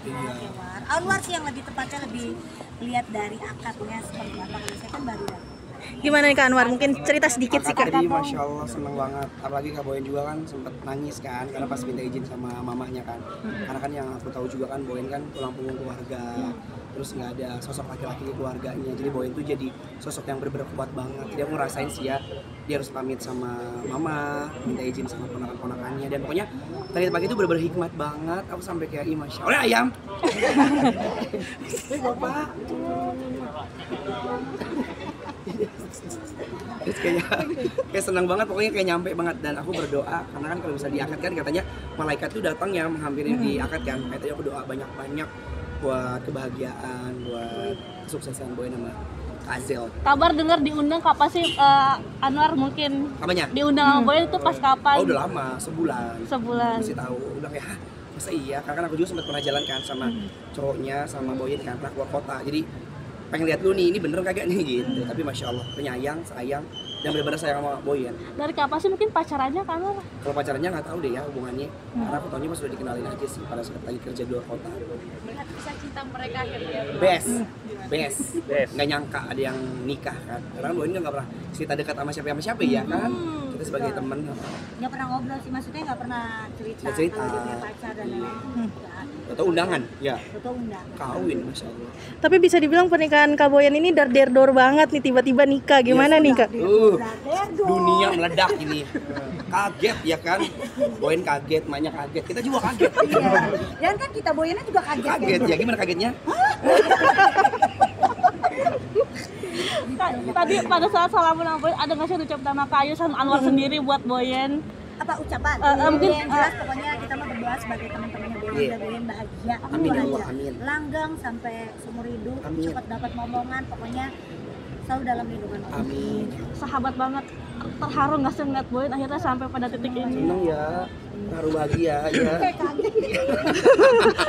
Iya. Oke, War. Anwar sih yang lebih tepatnya lebih lihat dari akadnya seperti apa, kalau saya kan baru datang. Gimana nih Kak Anwar? Mungkin cerita sedikit sih Kak. Tadi Masya Allah seneng banget. Apalagi Kak Boyen juga kan sempet nangis kan karena pas minta izin sama mamahnya kan. Karena kan yang aku tahu juga kan Boyen kan tulang punggung keluarga. Terus nggak ada sosok laki-laki di keluarganya. Jadi Boyen tuh jadi sosok yang bener-bener kuat banget. Jadi aku ngerasain sih ya, dia harus pamit sama mama, minta izin sama ponakan-ponakannya. Dan pokoknya tadi pagi itu bener-bener hikmat banget. Aku sampai kayak ih Masya Allah ayam. Bapak. Terus kayak senang banget, pokoknya kayak nyampe banget. Dan aku berdoa karena kan kalau bisa diakad kan katanya malaikat tuh datang ya menghampiri diakad kan. Katanya aku doa banyak-banyak buat kebahagiaan, buat kesuksesan Boy nama Azel. Kabar dengar diundang kapan sih Anwar mungkin? Apanya? Diundang sama Boy itu pas kapan? Oh udah lama, sebulan. Sebulan. Masih tahu, udah kayak "Hah, masa iya?" Karena kan aku juga sempat pernah jalan kan sama cowoknya, sama Boyin kan, pernah keluar kota. Jadi pengen lihat dulu nih, ini bener kagak nih gitu. Tapi Masya Allah, penyayang, sayang, dan benar-benar sayang sama Boyen. Dari kapan sih mungkin pacarannya kan? Kalau pacarannya nggak tahu deh ya hubungannya, karena aku tahunya pas udah dikenalin aja sih pada saat lagi kerja di luar kota. Melihat kisah cinta mereka akhirnya. Best. Nggak nyangka ada yang nikah kan, karena Boyen nggak pernah cerita dekat sama siapa ya kan. Kita sebagai teman. Nggak pernah ngobrol sih, maksudnya nggak pernah cerita. Nggak cerita. Kalau dia punya pacar dan lain-lain. Atau undangan, ya. Atau undang. Kawin, Masya Allah. Tapi bisa dibilang pernikahan Kak Boyen ini dar-der-dor banget nih, tiba-tiba nikah. Gimana nih Kak? Dunia meledak ini. Kaget ya kan, Boyen kaget, maknya kaget, kita juga kaget. Iya. Dan kan kita Boyennya juga kaget. Kaget ya, gimana kagetnya? Tadi pada saat salaman sama Boyen ada nggak sih ucap nama Kayu sama Anwar sendiri buat Boyen? Apa ucapan? Mungkin yang jelas pokoknya kita mau berdoa sebagai teman-temannya Boyen, Iya. Boyen bahagia. Amin ya Itu Allah, aja. amin. Langgeng sampai seumur hidup, Amin. cepat dapat momongan, pokoknya selalu dalam lindungan Allah. Amin. Sahabat banget, terharu nggak sih ngeliat Boyen akhirnya sampai pada titik ini? Seneng ya, haru bahagia ya.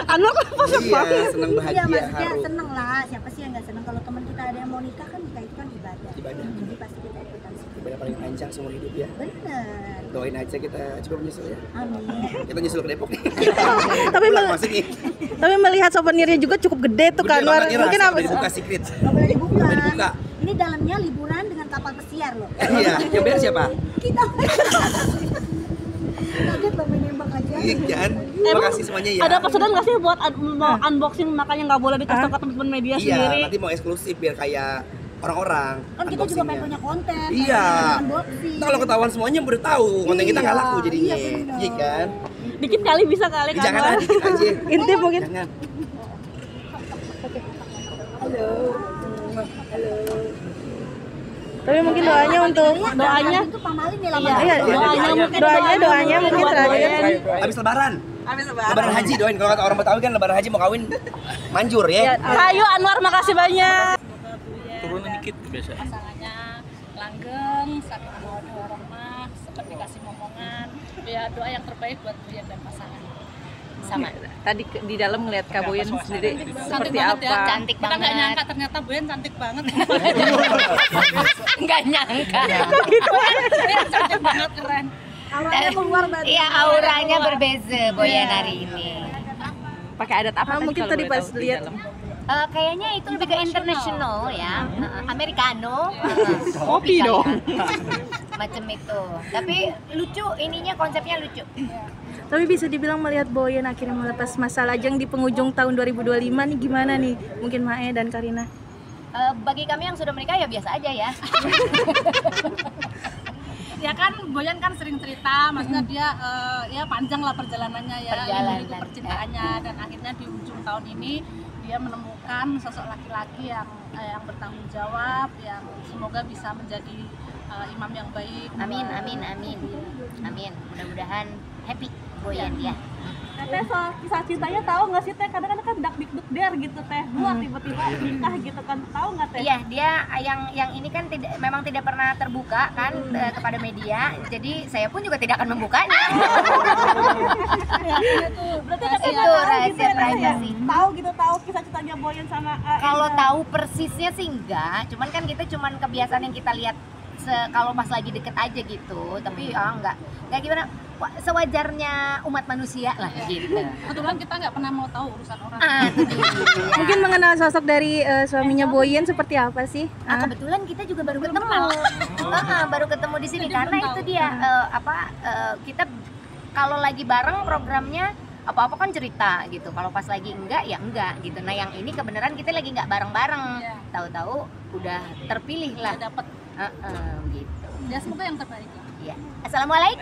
Anwar apa Iya, seneng Iya, bahagia, maksudnya haru. seneng lah. Siapa sih yang nggak seneng kalau teman kita ada yang mau nikah kan, nikah itu kan ibadah. Ibadah. Jadi pasti kita ikutan sih. Ibadah paling panjang seumur hidup ya. Bener. Doain aja kita coba menyusul ya. Amin. Kita nyusul ke Depok nih. Tapi Pulang masih nih. Tapi melihat souvenirnya juga cukup gede tuh Kak Anwar. Mungkin apa? dibuka secret. Nggak boleh dibuka. Nggak dibuka. Ini dalamnya liburan dengan kapal pesiar loh. Iya, yang bayar siapa? Kita. Kaget loh main nembak aja. Iya kan? Terima kasih semuanya ya. Ada pesanan nggak sih buat mau unboxing makanya nggak boleh dikasih tahu ke teman-teman media Iya, sendiri? nanti mau eksklusif biar kayak orang-orang. Kan kita juga pengen punya konten. Iya. pengen unboxing. Nah, kalau ketahuan semuanya udah tahu konten kita nggak laku jadinya. Iya, bener. Iya kan? Dikit kali bisa kali kan? Jangan lah, dikit aja. Intip mungkin. Jangan. Tapi mungkin doanya untuk Doanya itu pamalin nih lama. Iya, doanya mungkin buat terakhir. Boyen. Habis lebaran. Lebaran haji doain. Kalau kata orang Betawi kan lebaran haji mau kawin manjur ya. Kayu Anwar makasih banyak. Turunin dikit biasa. Pasangannya langgeng, saling mawaddah warahmah, sempat dikasih momongan. Ya doa yang terbaik buat Boyen dan pasangan. Sama. Tadi di dalam ngeliat Kak Boyen sendiri Cantik seperti banget apa? ya. Cantik Kita nggak banget. nyangka ternyata Boyen cantik banget. Nggak nyangka. Boyen cantik banget, keren. Awalnya keluar banget. Iya, auranya berbeza Boyen hari ini. Pakai adat apa tadi mungkin kalau tadi boleh pas tahu di lihat. dalam? Kayaknya itu lebih ke international ya, americano, Kopi dong. macam itu. Tapi lucu, ininya konsepnya lucu. Tapi bisa dibilang melihat Boyen akhirnya melepas masa lajang di penghujung tahun 2025 nih, gimana nih? Mungkin Mae dan Karina. Bagi kami yang sudah menikah ya biasa aja ya. Ya kan Boyen kan sering cerita, maksudnya dia ya panjang lah perjalanannya ya, Perjalanan, itu percintaannya, dan akhirnya di ujung tahun ini dia menemukan sosok laki-laki yang bertanggung jawab, yang semoga bisa menjadi imam yang baik. Amin, amin, amin, amin. Mudah-mudahan happy Boyen ya. Teh soal kisah cintanya tahu nggak sih Teh? Kadang-kadang kan dak dikduk der gitu Teh. Dua tiba-tiba nikah gitu kan, tahu nggak Teh? Iya, dia yang ini kan memang tidak pernah terbuka kan kepada media. Jadi saya pun juga tidak akan membukanya. Berarti Itu rahasia privasi. Tahu gitu, tahu kisah cintanya Boyen sama Kalau tahu persisnya sih enggak, cuman kan kita kebiasaan yang kita lihat kalau pas lagi deket aja gitu. Tapi enggak gimana, sewajarnya umat manusia lah gitu. Kebetulan kita nggak pernah mau tahu urusan orang. Itu dia. Mungkin mengenal sosok dari suaminya Boyen seperti apa sih? Kebetulan kita juga baru ketemu. Baru ketemu di sini karena itu dia kita kalau lagi bareng programnya apa-apa kan cerita gitu. Kalau pas lagi enggak ya enggak gitu. Nah, yang ini kebenaran kita lagi enggak bareng-bareng. Tahu-tahu udah terpilih lah. Dapat gitu. ya, semoga yang terbaik. Ya. Assalamualaikum.